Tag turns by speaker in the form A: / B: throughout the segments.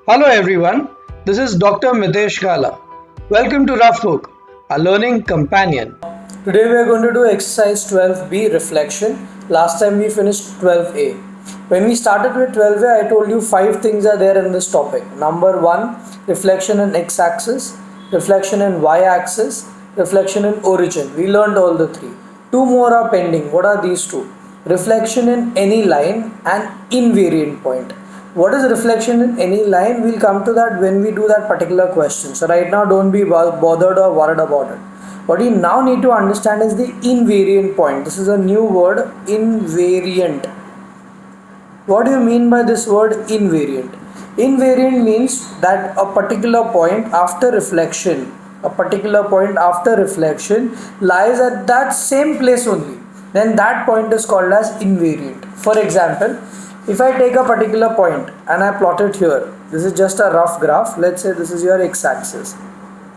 A: Hello everyone, this is Dr. MiteshGala. Welcome to Rough Book, a learning companion.
B: Today we are going to do exercise 12b reflection. Last time we finished 12a. When we started with 12a, I told you 5 things are there in this topic. Number 1, reflection in x-axis, reflection in y-axis, reflection in origin. We learned all the 3. 2 more are pending. What are these 2? Reflection in any line and invariant point. What is reflection in any line? We'll come to that when we do that particular question. So right now don't be bothered or worried about it. What you now need to understand is the invariant point. This is a new word, invariant. What do you mean by this word invariant? Invariant means that a particular point after reflection, lies at that same place only. Then that point is called as invariant. For example, if I take a particular point and I plot it here, this is just a rough graph. Let's say this is your x-axis.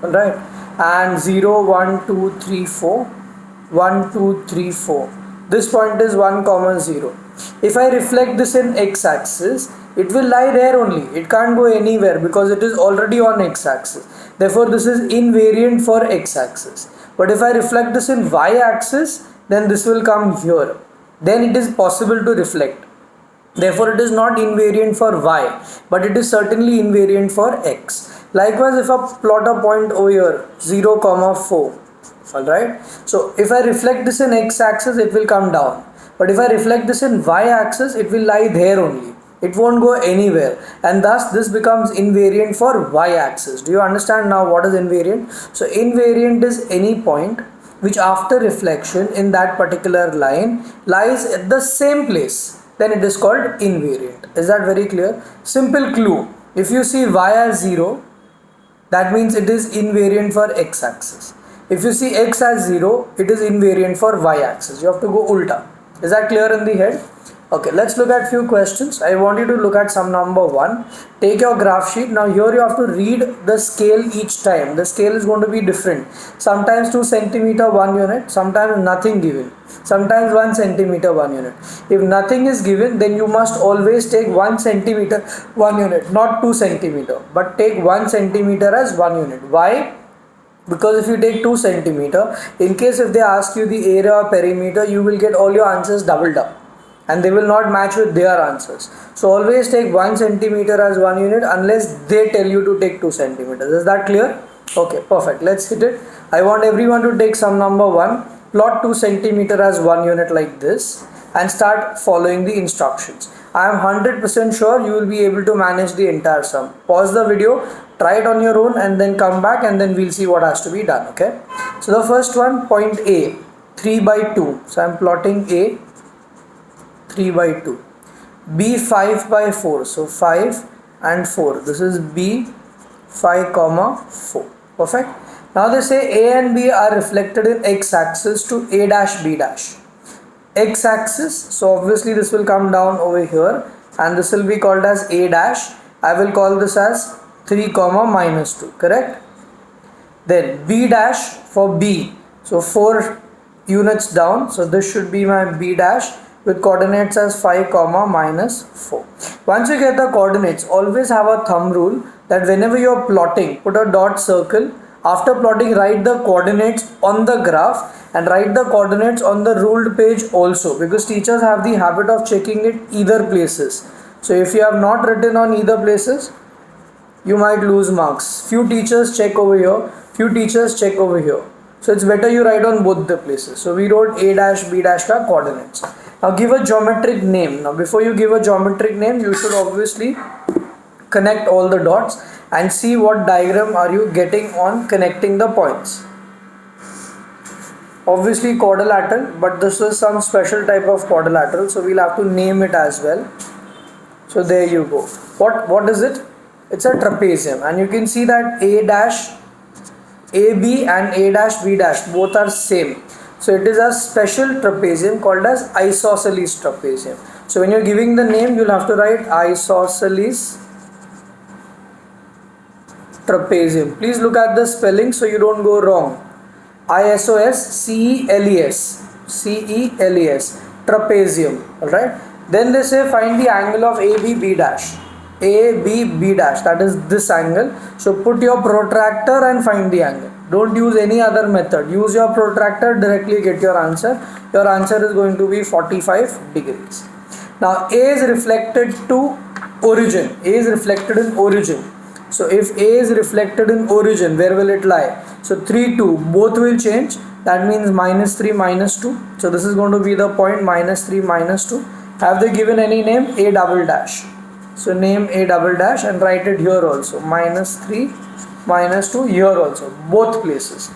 B: Alright, and 0, 1, 2, 3, 4, 1, 2, 3, 4. This point is 1, 0. If I reflect this in x-axis, it will lie there only. It can't go anywhere because it is already on x-axis. Therefore, this is invariant for x-axis. But if I reflect this in y-axis, then this will come here. Then it is possible to reflect. Therefore, it is not invariant for y, but it is certainly invariant for x. Likewise, if I plot a point over here 0, 4, alright. So if I reflect this in x-axis, it will come down. But if I reflect this in y-axis, it will lie there only. It won't go anywhere, and thus this becomes invariant for y-axis. Do you understand now what is invariant? So invariant is any point which after reflection in that particular line lies at the same place. Then it is called invariant. Is that very clear? Simple clue. If you see y as 0, that means it is invariant for x-axis. If you see x as 0, it is invariant for y-axis. You have to go ulta. Is that clear in the head? Okay, let's look at few questions. I want you to look at sum number 1. Take your graph sheet. Now here you have to read the scale each time. The scale is going to be different. Sometimes 2 centimeter 1 unit, sometimes nothing given. Sometimes 1 centimeter 1 unit. If nothing is given, then you must always take 1 centimeter 1 unit, not 2 centimeter, but take 1 centimeter as 1 unit. Why? Because if you take 2 centimeter, in case if they ask you the area or perimeter, you will get all your answers doubled up and they will not match with their answers. So always take 1 centimeter as 1 unit unless they tell you to take 2 centimeters. Is that clear? Okay, perfect. Let's hit it. I want everyone to take sum number 1. Plot 2 centimeter as 1 unit like this and start following the instructions. I am 100% sure you will be able to manage the entire sum. Pause the video, try it on your own and then come back and then we'll see what has to be done. Okay. So the first one, point A, 3 by 2. So I am plotting A, 3 by 2. B, 5 by 4. So 5 and 4. This is B, 5, 4. Perfect. Now they say A and B are reflected in x-axis to A dash B dash. X-axis, so obviously this will come down over here and this will be called as A dash. I will call this as 3, minus 2, correct? Then B dash for B, so 4 units down, so this should be my B dash with coordinates as 5, minus 4. Once you get the coordinates, always have a thumb rule that whenever you are plotting, put a dot circle. After plotting, write the coordinates on the graph and write the coordinates on the ruled page also, because teachers have the habit of checking it either places. So if you have not written on either places, you might lose marks. Few teachers check over here, few teachers check over here. So it's better you write on both the places. So we wrote A dash B dash ka coordinates. Now give a geometric name. Now before you give a geometric name, you should obviously connect all the dots and see what diagram are you getting on connecting the points. Obviously quadrilateral, but this is some special type of quadrilateral, so we'll have to name it as well. So there you go. What is it? It's a trapezium, and you can see that A dash AB and A dash B dash both are same. So it is a special trapezium called as isosceles trapezium. So when you're giving the name, you'll have to write isosceles trapezium. Please look at the spelling so you don't go wrong. ISOSCELES, trapezium. Alright. Then they say find the angle of AB B dash. B dash, that is this angle. So put your protractor and find the angle. Don't use any other method. Use your protractor, directly get your answer. Your answer is going to be 45 degrees. Now A is reflected to origin. A is reflected in origin. So if A is reflected in origin, where will it lie? So 3, 2, both will change. That means minus 3, minus 2. So this is going to be the point, minus 3, minus 2. Have they given any name? A double dash. So name A double dash and write it here also. Minus 3, minus 2 here also. Both places.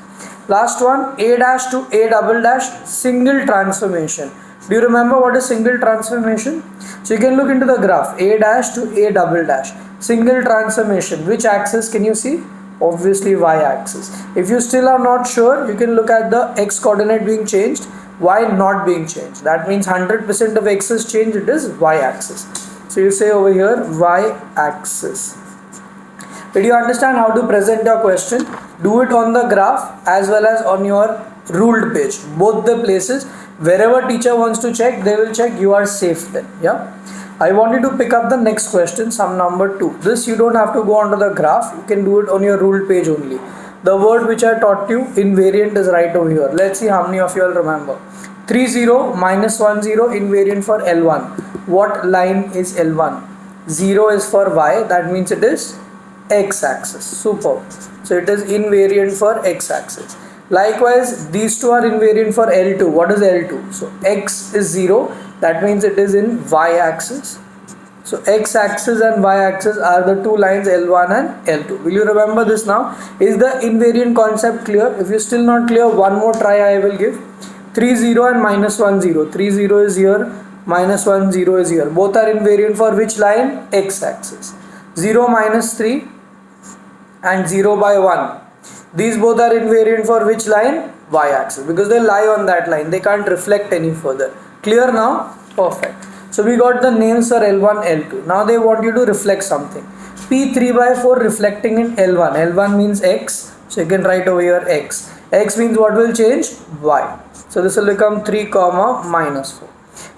B: Last one, A dash to A double dash, single transformation. Do you remember what is single transformation? So you can look into the graph. A dash to A double dash. Single transformation. Which axis can you see? Obviously y axis. If you still are not sure, you can look at the x coordinate being changed, y not being changed. That means 100% of x is changed, it is y axis. So you say over here y axis. Did you understand how to present your question? Do it on the graph as well as on your ruled page. Both the places. Wherever teacher wants to check, they will check, you are safe then. Yeah. I want you to pick up the next question, sum number 2. This you don't have to go onto the graph. You can do it on your ruled page only. The word which I taught you, invariant, is right over here. Let's see how many of you will remember. 3, 0, minus 1, 0, invariant for L1. What line is L1? 0 is for y. That means it is x-axis. Superb. So it is invariant for x-axis. Likewise, these two are invariant for L2. What is L2? So x is 0. That means it is in y-axis. So x-axis and y-axis are the two lines L1 and L2. Will you remember this now? Is the invariant concept clear? If you still not clear, one more try I will give. 3, 0 and minus 1, 0. 3, 0 is here. Minus 1, 0 is here. Both are invariant for which line? X-axis. 0 minus 3 and 0 by 1. These both are invariant for which line? Y-axis. Because they lie on that line. They can't reflect any further. Clear now? Perfect. So we got the names for L1, L2. Now they want you to reflect something. P 3 by 4 reflecting in L1. L1 means X. So you can write over here X. X means what will change? Y. So this will become 3 comma minus 4.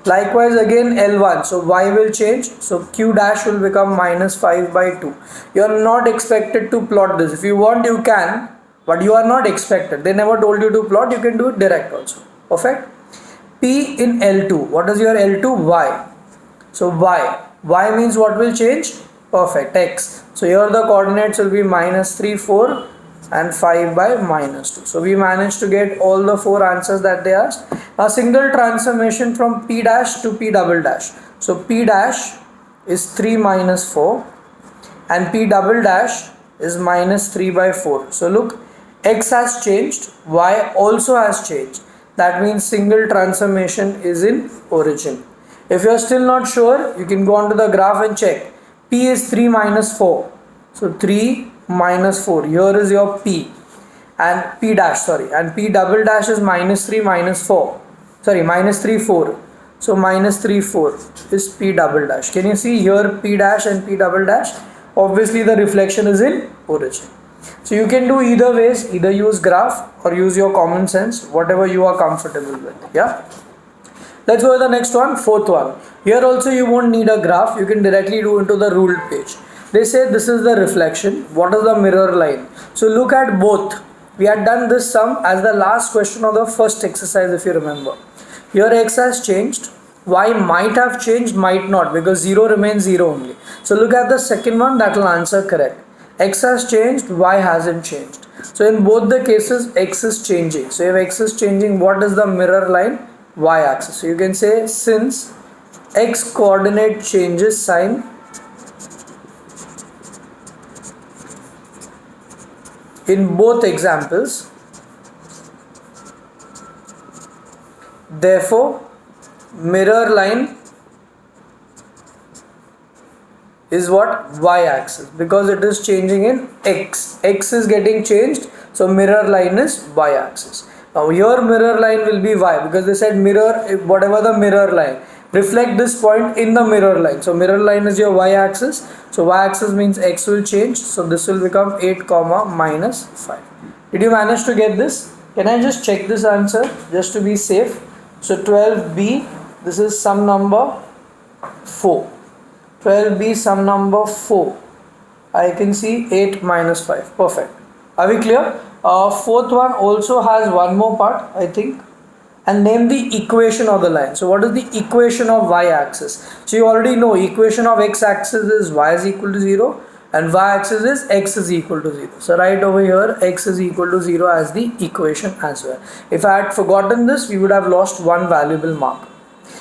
B: Likewise again L1. So Y will change. So Q dash will become minus 5 by 2. You are not expected to plot this. If you want you can. But you are not expected. They never told you to plot. You can do it direct also. Perfect. P in L2. What is your L2? Y. So Y. Y means what will change? Perfect. X. So here the coordinates will be minus 3, 4 and 5 by minus 2. So we managed to get all the 4 answers that they asked. Now single transformation from P dash to P double dash. So P dash is 3 minus 4 and P double dash is minus 3 by 4. So look, X has changed, Y also has changed. That means single transformation is in origin. If you are still not sure, you can go onto the graph and check. P is 3 minus 4. So 3 minus 4. Here is your P. And P dash, sorry. And P double dash is minus 3 minus 4. Sorry, minus 3, 4. So minus 3, 4 is P double dash. Can you see here P dash and P double dash? Obviously the reflection is in origin. So you can do either ways, either use graph or use your common sense, whatever you are comfortable with. Yeah. Let's go to the next one, fourth one. Here also you won't need a graph, you can directly do into the ruled page. They say this is the reflection. What is the mirror line? So look at both. We had done this sum as the last question of the first exercise if you remember. Here x has changed. Y might have changed, might not, because 0 remains 0 only. So look at the second one, that will answer correct. X has changed, Y hasn't changed. So in both the cases, X is changing. So if X is changing, what is the mirror line? Y axis. So you can say since X coordinate changes sign, in both examples, therefore mirror line is what? Y axis, because it is changing in X. X is getting changed, so mirror line is Y axis. Now your mirror line will be Y, because they said mirror, whatever the mirror line, reflect this point in the mirror line. So mirror line is your Y axis. So Y axis means X will change. So this will become 8 comma minus 5. Did you manage to get this? Can I just check this answer just to be safe? So 12B, this is sum number 4. 12b sum number 4. I can see 8 minus 5. Perfect. Are we clear? Fourth one also has one more part, I think. And name the equation of the line. So what is the equation of y-axis? So you already know equation of x-axis is y is equal to 0 and y-axis is x is equal to 0. So right over here x is equal to 0 as the equation as well. If I had forgotten this, we would have lost one valuable mark.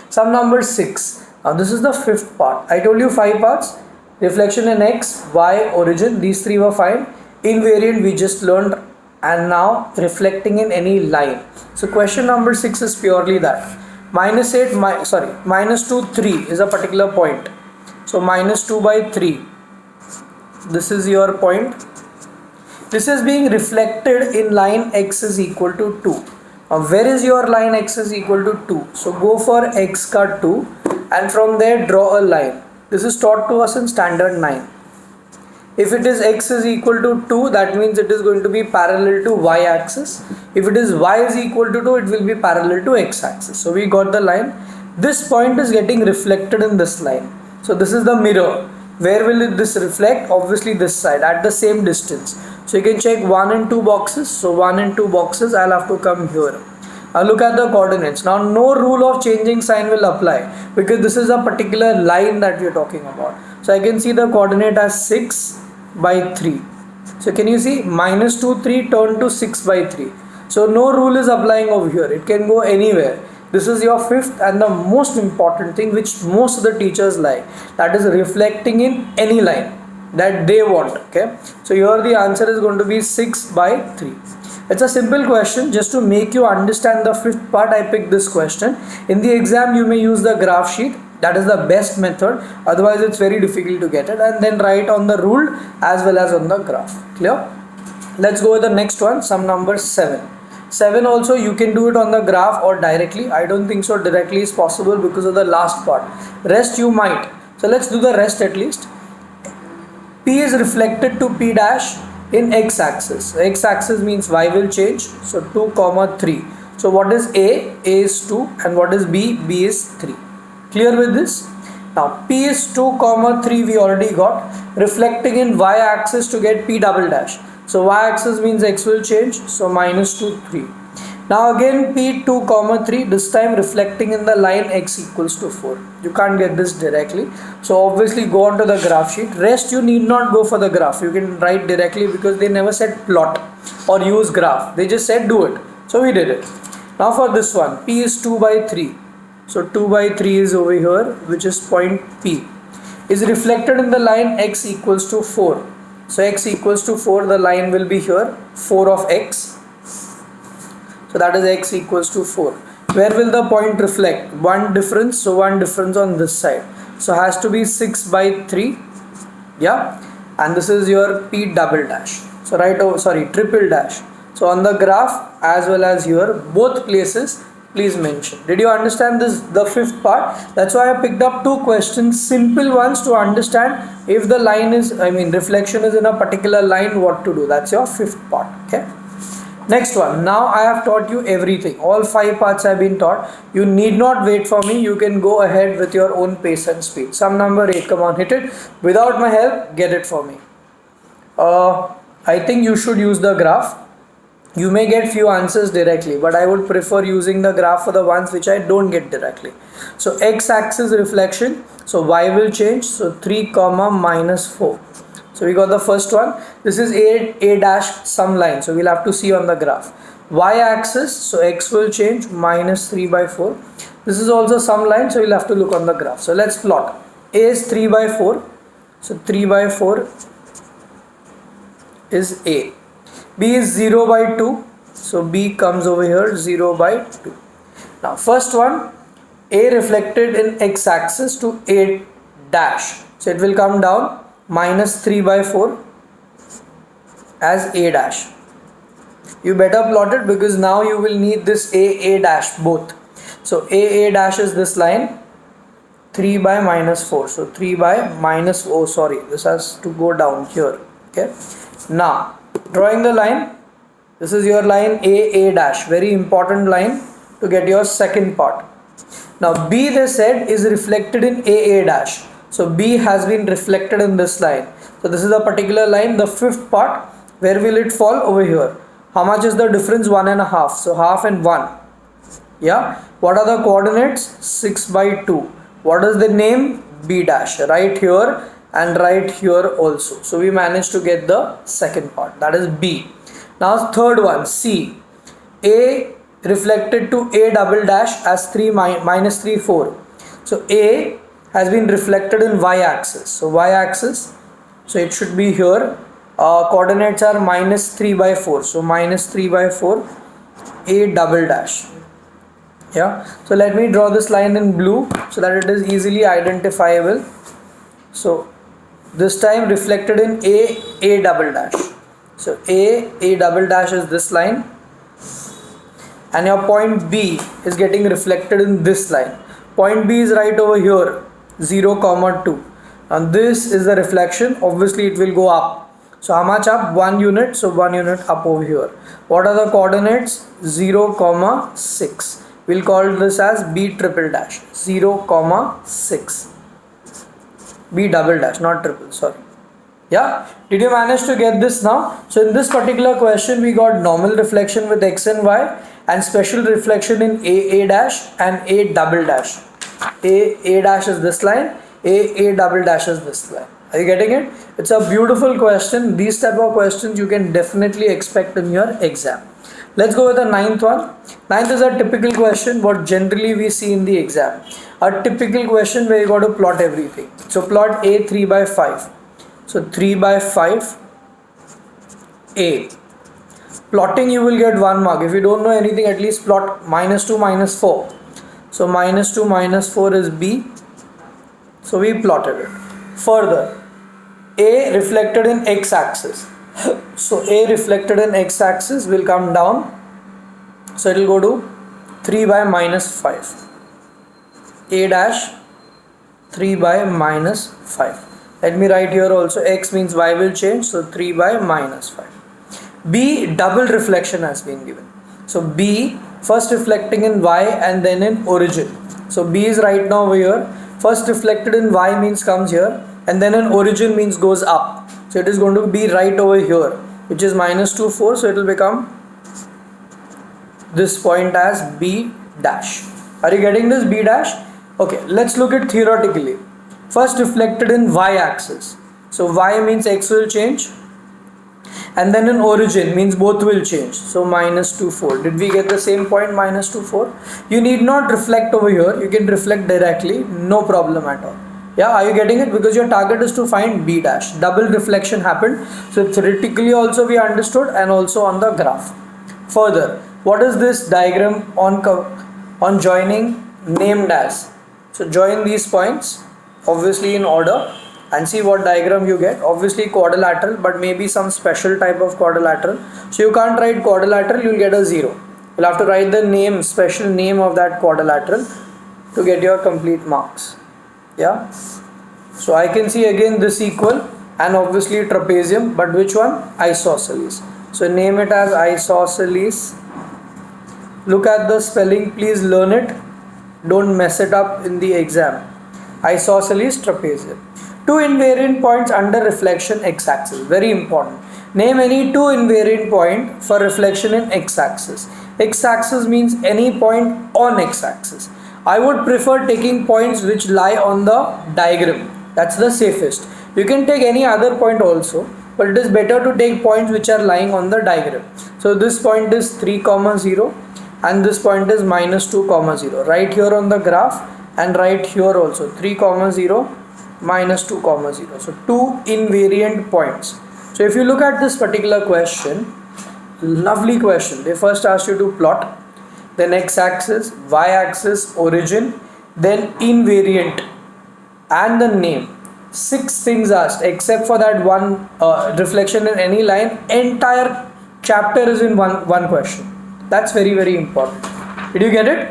B: Sum number 6. Now this is the fifth part. I told you 5 parts. Reflection in x, y, origin. These 3 were fine. Invariant we just learned, and now reflecting in any line. So question number 6 is purely that. Minus 2, 3 is a particular point. So minus 2 by 3. This is your point. This is being reflected in line x is equal to 2. Now where is your line x is equal to 2? So go for x cut 2 and from there draw a line. This is taught to us in standard 9. If it is x is equal to 2, that means it is going to be parallel to y axis. If it is y is equal to 2, it will be parallel to x axis. So we got the line. This point is getting reflected in this line. So this is the mirror. Where will this reflect? Obviously this side at the same distance. So you can check 1 and 2 boxes. So 1 and 2 boxes, I'll have to come here. Now look at the coordinates. Now no rule of changing sign will apply because this is a particular line that we are talking about. So I can see the coordinate as 6 by 3. So can you see minus 2, 3 turned to 6 by 3. So no rule is applying over here. It can go anywhere. This is your fifth and the most important thing which most of the teachers like. That is reflecting in any line that they want. Okay. So here the answer is going to be 6 by 3. It's a simple question. Just to make you understand the fifth part, I picked this question. In the exam you may use the graph sheet. That is the best method, otherwise it's very difficult to get it, and then write on the rule as well as on the graph. Clear? Let's go with the next one, sum number 7. 7 also you can do it on the graph or directly. I don't think so directly is possible because of the last part. Rest you might. So let's do the rest at least. P is reflected to P dash in x axis. X axis means y will change. So 2 comma 3. So what is A? A is 2, and what is B? B is 3. Clear with this? Now P is 2 comma 3 we already got. Reflecting in y axis to get P double dash. So y axis means x will change. So minus 2, 3. Now again P 2 comma 3, this time reflecting in the line x equals to 4. You can't get this directly. So obviously go on to the graph sheet. Rest you need not go for the graph. You can write directly because they never said plot or use graph. They just said do it. So we did it. Now for this one, P is 2 by 3. So 2 by 3 is over here, which is point P. Is reflected in the line x equals to 4. So x equals to 4, the line will be here, 4 of x. So that is x equals to 4. Where will the point reflect? One difference, so one difference on this side. So has to be 6 by 3. Yeah. And this is your P double dash. So triple dash. So on the graph as well as here, both places, please mention. Did you understand this, the fifth part? That's why I picked up 2 questions, simple ones to understand if the line is, reflection is in a particular line, what to do. That's your fifth part. Okay. Next one. Now I have taught you everything. All 5 parts have been taught. You need not wait for me. You can go ahead with your own pace and speed. Sum number 8. Come on, hit it. Without my help, get it for me. I think you should use the graph. You may get few answers directly, but I would prefer using the graph for the ones which I don't get directly. So x-axis reflection, so y will change, so 3 comma minus 4. So we got the first one. This is a dash some line, so we'll have to see on the graph. Y-axis, so x will change, minus 3 by 4. This is also some line, so we'll have to look on the graph. So let's plot. A is 3 by 4, so 3 by 4 is A. B is 0 by 2, so B comes over here, 0 by 2. Now first one, A reflected in x-axis to A dash, so it will come down minus 3 by 4 as A dash. You better plot it because now you will need this A dash both. So A dash is this line, 3 by minus 4, so 3 by minus, this has to go down here. Okay. Now drawing the line, this is your line A dash, very important line to get your second part. Now B, they said, is reflected in A dash, So B has been reflected in this line. So this is a particular line, the fifth part. Where will it fall? Over here. How much is the difference? 1.5. So half and 1. Yeah. What are the coordinates? 6 by 2. What is the name? B dash. Right here and right here also. So we managed to get the second part. That is B. Now third one, C. A reflected to A double dash as 3 minus 3 4. So A has been reflected in y axis. So y axis, so it should be here. Coordinates are minus 3 by 4. So minus 3 by 4 A double dash. Yeah. So let me draw this line in blue so that it is easily identifiable. So this time reflected in A double dash. So A double dash is this line, and your point B is getting reflected in this line. Point B is right over here, 0, 2, and this is the reflection. Obviously it will go up. So how much up? 1 unit. So 1 unit up over here. What are the coordinates? 0, 6. We'll call this as B triple dash. 0, 6. B double dash, not triple, sorry. Yeah, did you manage to get this now? So in this particular question we got normal reflection with x and y, and special reflection in A dash and A double dash. A dash is this line, A double dash is this line. Are you getting it? It's a beautiful question. These type of questions you can definitely expect in your exam. Let's go with the ninth one. Ninth is a typical question what generally we see in the exam. A typical question where you got to plot everything. So plot A 3 by 5. So 3 by 5 A. Plotting you will get 1 mark. If you don't know anything, at least plot -2 -4. So -2 -4 is B. So we plotted it. Further, A reflected in x axis. So A reflected in x axis will come down. So it will go to 3 by -5. A dash 3 by -5. Let me write here also, x means y will change, so 3 by -5. B double reflection has been given. So B first reflecting in y and then in origin. So B is right now over here. First reflected in y means comes here, and then in origin means goes up. So it is going to be right over here, which is -2 4. So it will become this point as B dash. Are you getting this? B dash. Okay, let's look at theoretically. First reflected in y axis. So y means x will change, and then in origin means both will change. So -2 4. Did we get the same point? -2 4. You need not reflect over here. You can reflect directly. No problem at all. Yeah, are you getting it? Because your target is to find B dash. Double reflection happened. So theoretically also we understood, and also on the graph. Further, what is this diagram on joining named as? So join these points obviously in order and see what diagram you get. Obviously quadrilateral, but maybe some special type of quadrilateral. So you can't write quadrilateral, you'll get a 0. You'll have to write the name, special name of that quadrilateral to get your complete marks. Yeah. So I can see again this equal and obviously trapezium, but which one? Isosceles. So name it as isosceles. Look at the spelling, please learn it. Don't mess it up in the exam. Isosceles trapezium. Two invariant points under reflection x-axis. Very important. Name any two invariant point for reflection in x-axis. X-axis means any point on x-axis. I would prefer taking points which lie on the diagram. That's the safest. You can take any other point also, but it is better to take points which are lying on the diagram. So this point is 3, 0, and this point is -2, 0. Right here on the graph, and right here also 3, 0, -2, 0. So two invariant points. So if you look at this particular question, lovely question. They first ask you to plot, then x-axis, y-axis, origin, then invariant, and the name. 6 things asked, except for that one reflection in any line. Entire chapter is in one question. That's very, very important. Did you get it?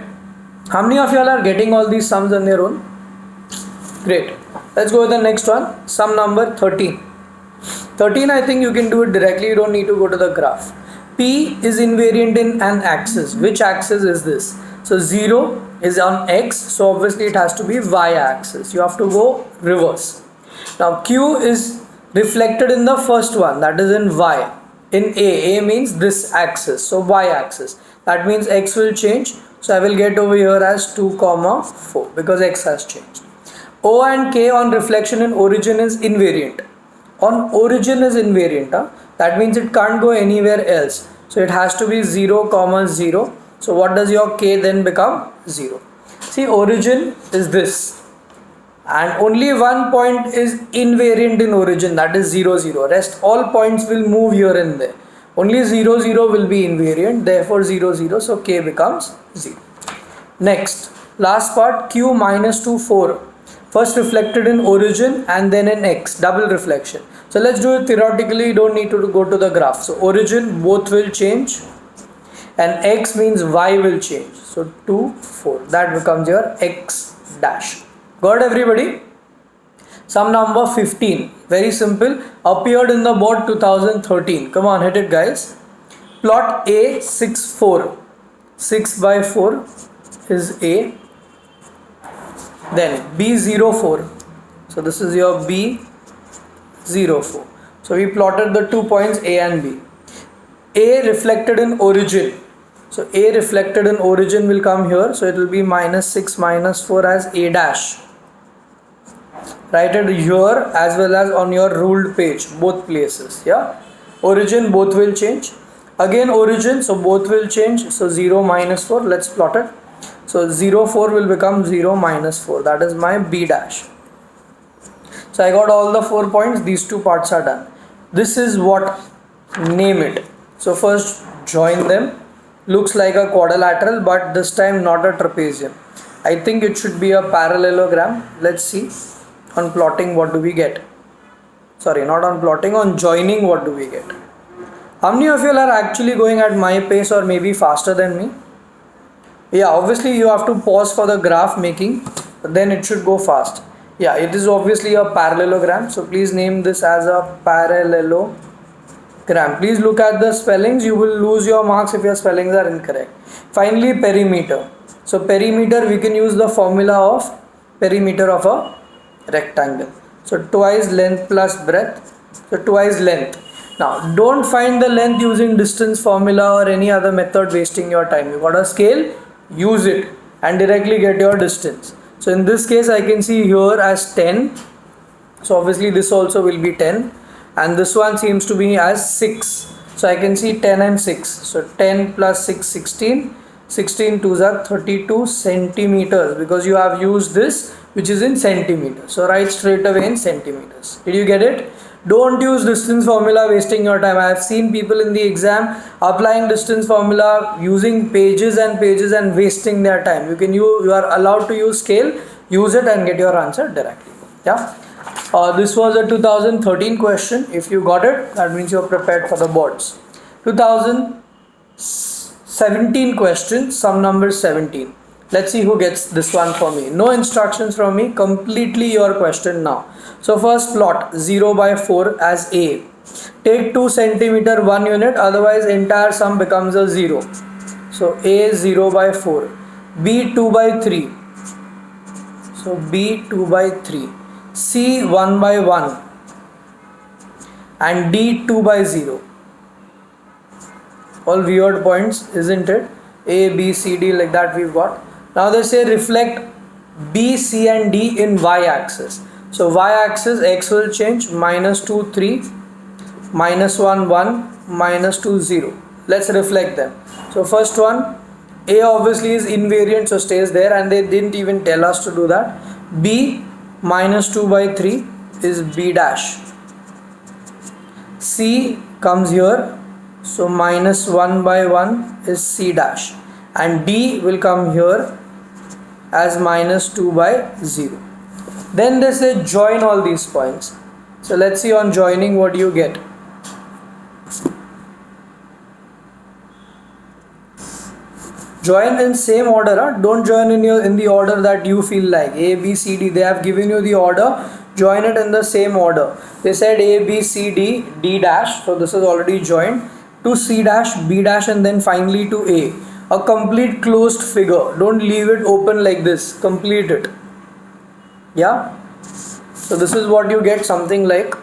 B: How many of y'all are getting all these sums on their own? Great. Let's go with the next one. Sum number 13. 13, I think you can do it directly. You don't need to go to the graph. P is invariant in an axis. Which axis is this? So 0 is on X, so obviously it has to be Y axis. You have to go reverse. Now Q is reflected in the first one, that is in Y. In A means this axis, so Y axis. That means X will change. So I will get over here as 2, 4 because X has changed. O and K on reflection in origin is invariant. On origin is invariant. That means it can't go anywhere else. So it has to be 0, 0. So what does your K then become? 0. See, origin is this. And only one point is invariant in origin, that is 0, 0. Rest all points will move here and there. Only 0, 0 will be invariant, therefore 0, 0. So K becomes 0. Next, last part, Q minus 2, 4. First reflected in origin and then in X, double reflection. So let's do it theoretically, you don't need to go to the graph. So origin, both will change, and X means Y will change. So 2, 4, that becomes your X dash. Got everybody? Sum number 15, very simple, appeared in the board 2013. Come on, hit it guys. Plot A 6, 4. 6 by 4 is A. Then B04. So this is your B04. So we plotted the 2 points A and B. A reflected in origin. So A reflected in origin will come here. So it will be minus 6 minus 4 as A dash. Write it here as well as on your ruled page, both places. Yeah. Origin, both will change. Again origin, so both will change. So 0 minus 4. Let's plot it. So 0, 4 will become 0 minus 4. That is my B dash. So I got all the 4 points. These 2 parts are done. This is what, name it. So first join them. Looks like a quadrilateral, but this time not a trapezium. I think it should be a parallelogram. Let's see. On plotting, what do we get? Sorry, not on plotting, on joining, what do we get? How many of you are actually going at my pace or maybe faster than me? Yeah, obviously you have to pause for the graph making, but then it should go fast. Yeah, it is obviously a parallelogram. So please name this as a parallelogram. Please look at the spellings. You will lose your marks if your spellings are incorrect. Finally, perimeter. So perimeter, we can use the formula of perimeter of a rectangle. So twice length plus breadth. So twice length. Now don't find the length using distance formula or any other method wasting your time. You got a scale, use it and directly get your distance. So in this case I can see here as 10. So obviously this also will be 10, and this one seems to be as 6. So I can see 10 and 6. So 10 plus 6, 16. 16 2s are 32 centimeters, because you have used this which is in centimeters. So write straight away in centimeters. Did you get it? Don't use distance formula wasting your time. I have seen people in the exam applying distance formula using pages and pages and wasting their time. You are allowed to use scale, use it and get your answer directly. Yeah. This was a 2013 question. If you got it, that means you are prepared for the boards. 2017 question, sum number 17. Let's see who gets this one for me. No instructions from me, completely your question now. So first plot 0 by 4 as A. Take 2 centimeter 1 unit, otherwise entire sum becomes a 0. So A 0 by 4. B 2 by 3. So B 2 by 3. C 1 by 1. And D 2 by 0. All weird points, isn't it? A, B, C, D, like that we've got. Now they say reflect B, C and D in Y axis. So Y axis, X will change, minus 2, 3, minus 1, 1, minus 2, 0. Let's reflect them. So first one, A obviously is invariant, so stays there, and they didn't even tell us to do that. B minus 2 by 3 is B dash. C comes here, so minus 1 by 1 is C dash. And D will come here as minus 2 by 0. Then they say join all these points. So let's see on joining what you get. Join in same order. Don't join in the order that you feel like. A, B, C, D. They have given you the order. Join it in the same order. They said A, B, C, D, D dash. So this is already joined. to C dash, B dash, and then finally to A. A complete closed figure. Don't leave it open like this. Complete it. Yeah. So this is what you get, something like,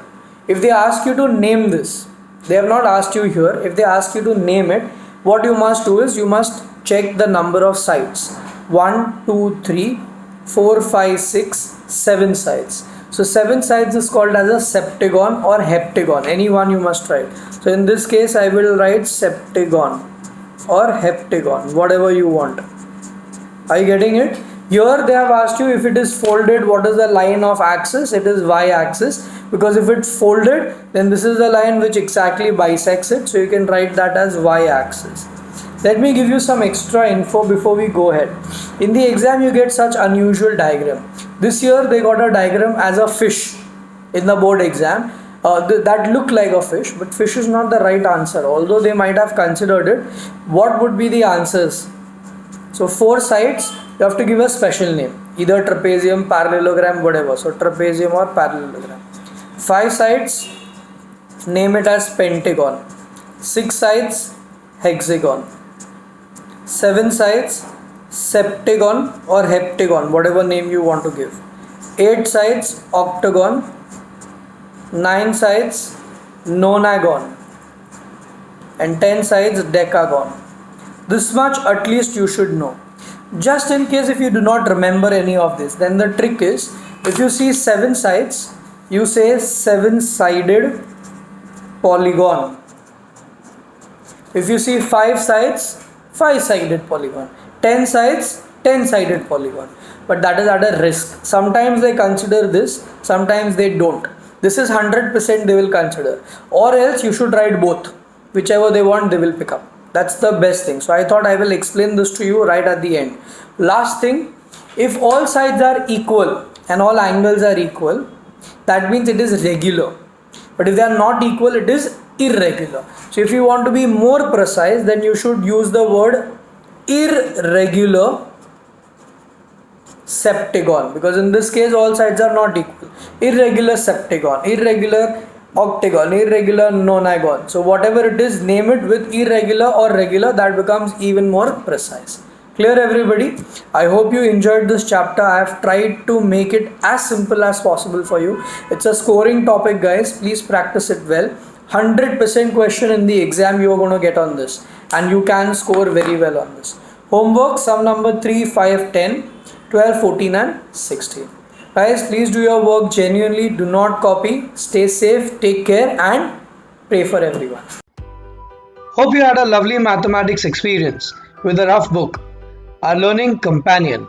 B: if they ask you to name this, they have not asked you here. If they ask you to name it, what you must do is you must check the number of sides. 1, 2, 3, 4, 5, 6, 7 sides. So 7 sides is called as a septagon or heptagon. Any one you must write. So in this case I will write septagon or heptagon, whatever you want. Are you getting it? Here they have asked you if it is folded, what is the line of axis? It is y-axis, because if it's folded, then this is the line which exactly bisects it. So you can write that as y-axis. Let me give you some extra info before we go ahead. In the exam you get such unusual diagram. This year they got a diagram as a fish in the board exam. That looked like a fish, but fish is not the right answer. Although they might have considered it, what would be the answers? So 4 sides, you have to give a special name, either trapezium, parallelogram, whatever. So trapezium or parallelogram. 5 sides, name it as pentagon. 6 sides, hexagon. 7 sides, septagon or heptagon, whatever name you want to give. 8 sides, octagon. 9 sides, nonagon. And 10 sides, decagon. This much at least you should know. Just in case if you do not remember any of this, then the trick is, if you see 7 sides, you say 7-sided polygon. If you see 5 sides, 5-sided polygon. 10 sides, 10-sided polygon. But that is at a risk. Sometimes they consider this, sometimes they don't. This is 100% they will consider. Or else you should write both. Whichever they want, they will pick up. That's the best thing. So I thought I will explain this to you right at the end. Last thing, if all sides are equal and all angles are equal, that means it is regular. But if they are not equal, it is irregular. So if you want to be more precise, then you should use the word irregular septagon, because in this case all sides are not equal. Irregular septagon, irregular octagon, irregular nonagon. So whatever it is, name it with irregular or regular, that becomes even more precise. Clear everybody? I hope you enjoyed this chapter. I have tried to make it as simple as possible for you. It's a scoring topic, guys. Please practice it well. 100% question in the exam you are going to get on this, and you can score very well on this. Homework, sum number 3, 5, 10, 12, 14 and 16. Guys, please do your work genuinely. Do not copy. Stay safe, take care and pray for everyone.
A: Hope you had a lovely mathematics experience with the Rough Book, our learning companion.